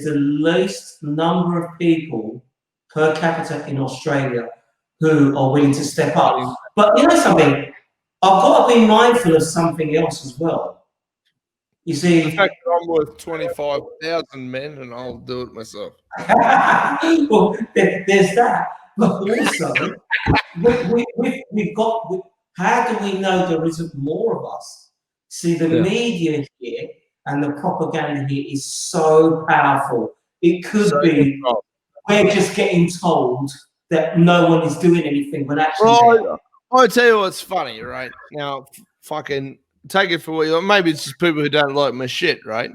the least number of people per capita in Australia who are willing to step up. But you know something, I've got to be mindful of something else as well. You see, the fact that I'm worth 25,000 men, and I'll do it myself. well, there's that. But also, we've got. How do we know there isn't more of us? See, the media here and the propaganda here is so powerful. It could be we're just getting told that no one is doing anything, but actually, I'll tell you what's funny, right? Now, fucking take it for what you want. Maybe it's just people who don't like my shit, right?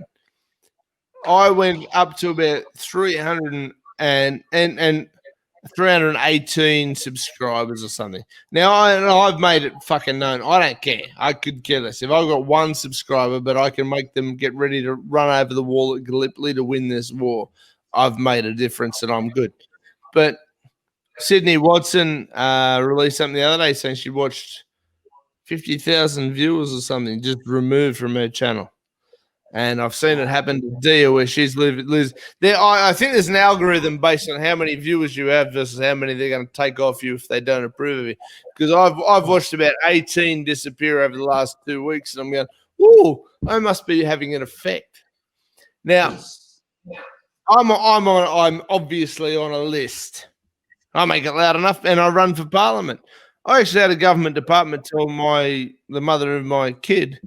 I went up to about 318 subscribers or something. Now, I've made it fucking known. I don't care. I could care less. If I've got one subscriber, but I can make them get ready to run over the wall at Gallipoli to win this war, I've made a difference and I'm good. But Sydney Watson released something the other day saying she watched 50,000 viewers or something just removed from her channel. And I've seen it happen to Dia where she's lives there. I think there's an algorithm based on how many viewers you have versus how many they're going to take off you if they don't approve of you. Because I've watched about 18 disappear over the last 2 weeks, and I'm going, ooh, I must be having an effect. Now, I'm obviously on a list. I make it loud enough, and I run for Parliament. I actually had a government department tell the mother of my kid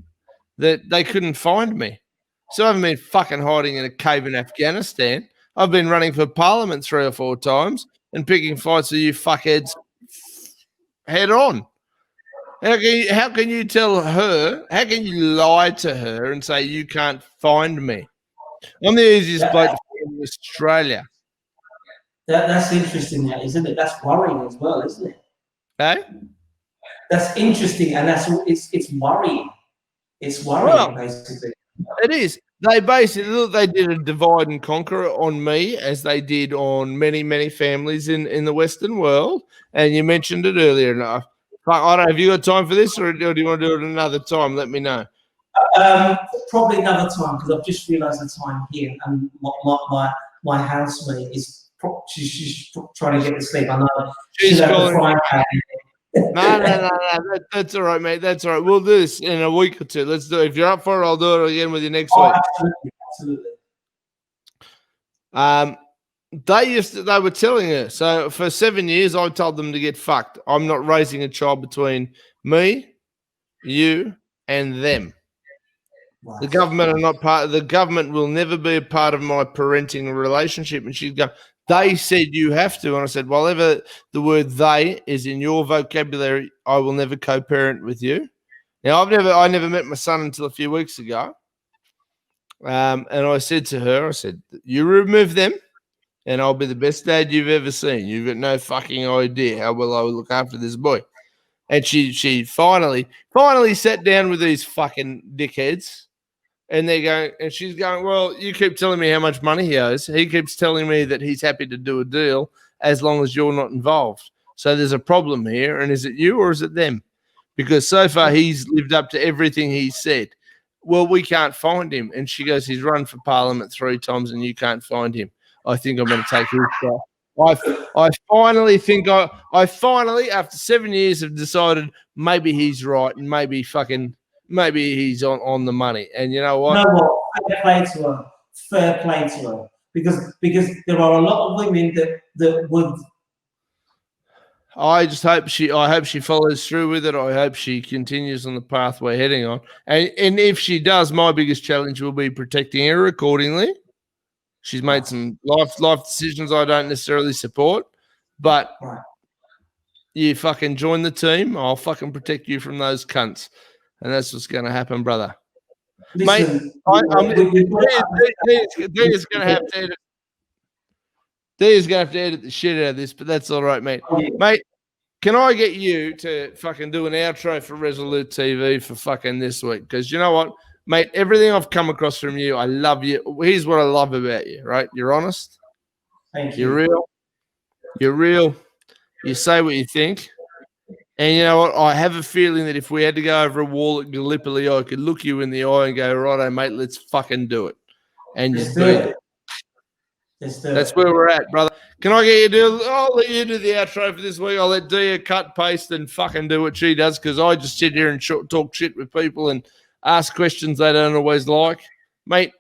that they couldn't find me. So I haven't been fucking hiding in a cave in Afghanistan. I've been running for Parliament 3 or 4 times and picking fights with you fuckheads head on. How can you tell her? How can you lie to her and say you can't find me? I'm the easiest bloke to find in Australia. That's interesting, isn't it? That's worrying as well, isn't it? Hey? That's interesting, and it's worrying. It's worrying, basically. It is. They did a divide and conquer on me, as they did on many, many families in the Western world. And you mentioned it earlier enough. I don't know. Have you got time for this, or do you want to do it another time? Let me know. Probably another time, because I've just realised the time here, and my housemate is she's trying to get to sleep. I know she's calling. No. That's all right, mate. That's all right. We'll do this in a week or two. Let's do it. If you're up for it, I'll do it again with you next week. Absolutely. They were telling her. So for 7 years, I told them to get fucked. I'm not raising a child between me, you, and them. Wow. The government are not part. The government will never be a part of my parenting relationship. And she'd go, they said you have to. And I said, well, ever the word they is in your vocabulary, I will never co-parent with you. Now, I never met my son until a few weeks ago. And I said to her, you remove them and I'll be the best dad you've ever seen. You've got no fucking idea how well I will look after this boy. And she finally sat down with these fucking dickheads. And they're going, and she's going, well, you keep telling me how much money he owes. He keeps telling me that he's happy to do a deal as long as you're not involved. So there's a problem here. And is it you or is it them? Because so far he's lived up to everything he said. Well, we can't find him. And she goes, he's run for Parliament 3 times and you can't find him. I think I'm going to take his spot. I finally think after 7 years have decided maybe he's right and maybe he's on the money. And you know what? No, fair play to her. Fair play to her. Because there are a lot of women that would I hope she follows through with it. I hope she continues on the path we're heading on. And if she does, my biggest challenge will be protecting her accordingly. She's made some life decisions I don't necessarily support, but you fucking join the team, I'll fucking protect you from those cunts. And that's what's going to happen, brother. Listen, Dee's going to have to edit the shit out of this, but that's all right, mate. Mate, can I get you to fucking do an outro for Resolute TV for fucking this week? Because you know what, mate, everything I've come across from you, I love you. Here's what I love about you, right? You're honest. Thank you. You're real. You're real. You say what you think. And you know what? I have a feeling that if we had to go over a wall at Gallipoli, I could look you in the eye and go, righto, mate, let's fucking do it. And you do it. That's where we're at, brother. Can I get you to I'll let you do the outro for this week. I'll let Dia cut, paste, and fucking do what she does because I just sit here and talk shit with people and ask questions they don't always like. Mate,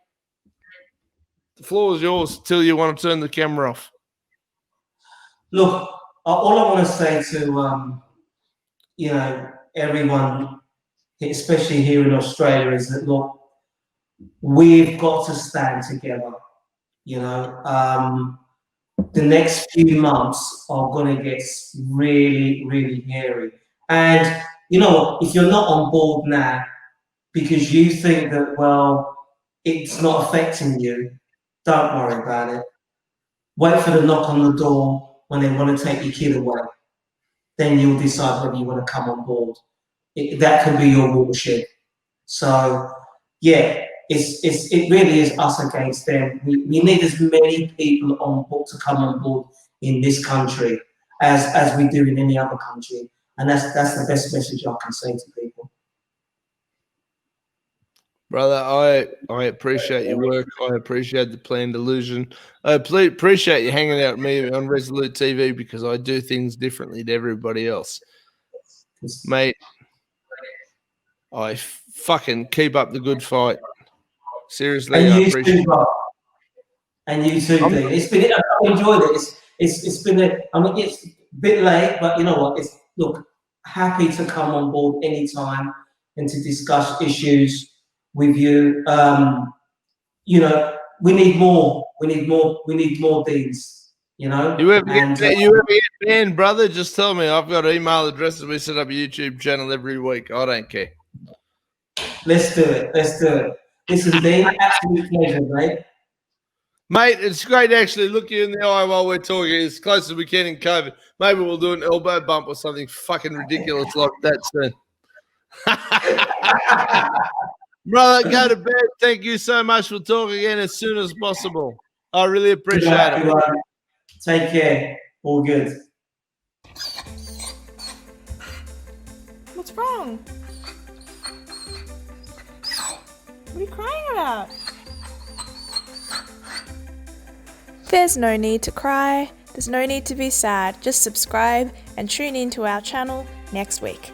the floor is yours till you want to turn the camera off. Look, all I want to say to everyone, especially here in Australia, is that look, we've got to stand together. The next few months are going to get really, really hairy. And you know, if you're not on board now because you think that, well, it's not affecting you, don't worry about it. Wait for the knock on the door when they want to take your kid away. Then you'll decide whether you want to come on board. That can be your watershed. So, yeah, it really is us against them. We need as many people on board to come on board in this country as we do in any other country. And that's the best message I can say to people. Brother, I appreciate your work. I appreciate the Planned Illusion. I appreciate you hanging out with me on Resolute TV because I do things differently to everybody else. Mate, I fucking keep up the good fight. Seriously, I appreciate it. And you too, Dean. I've enjoyed it. It's been it's a bit late, but you know what? Look, happy to come on board anytime and to discuss issues with you. We need more. We need more Deans. You ever get banned, brother? Just tell me. I've got email addresses. We set up a YouTube channel every week. I don't care. Let's do it. Listen, Dean, absolute pleasure, mate. Mate, it's great to actually look you in the eye while we're talking as close as we can in COVID. Maybe we'll do an elbow bump or something fucking ridiculous like that soon. Brother, go to bed. Thank you so much. We'll talk again as soon as possible. I really appreciate it. Take care. All good. What's wrong? What are you crying about? There's no need to cry. There's no need to be sad. Just subscribe and tune in to our channel next week.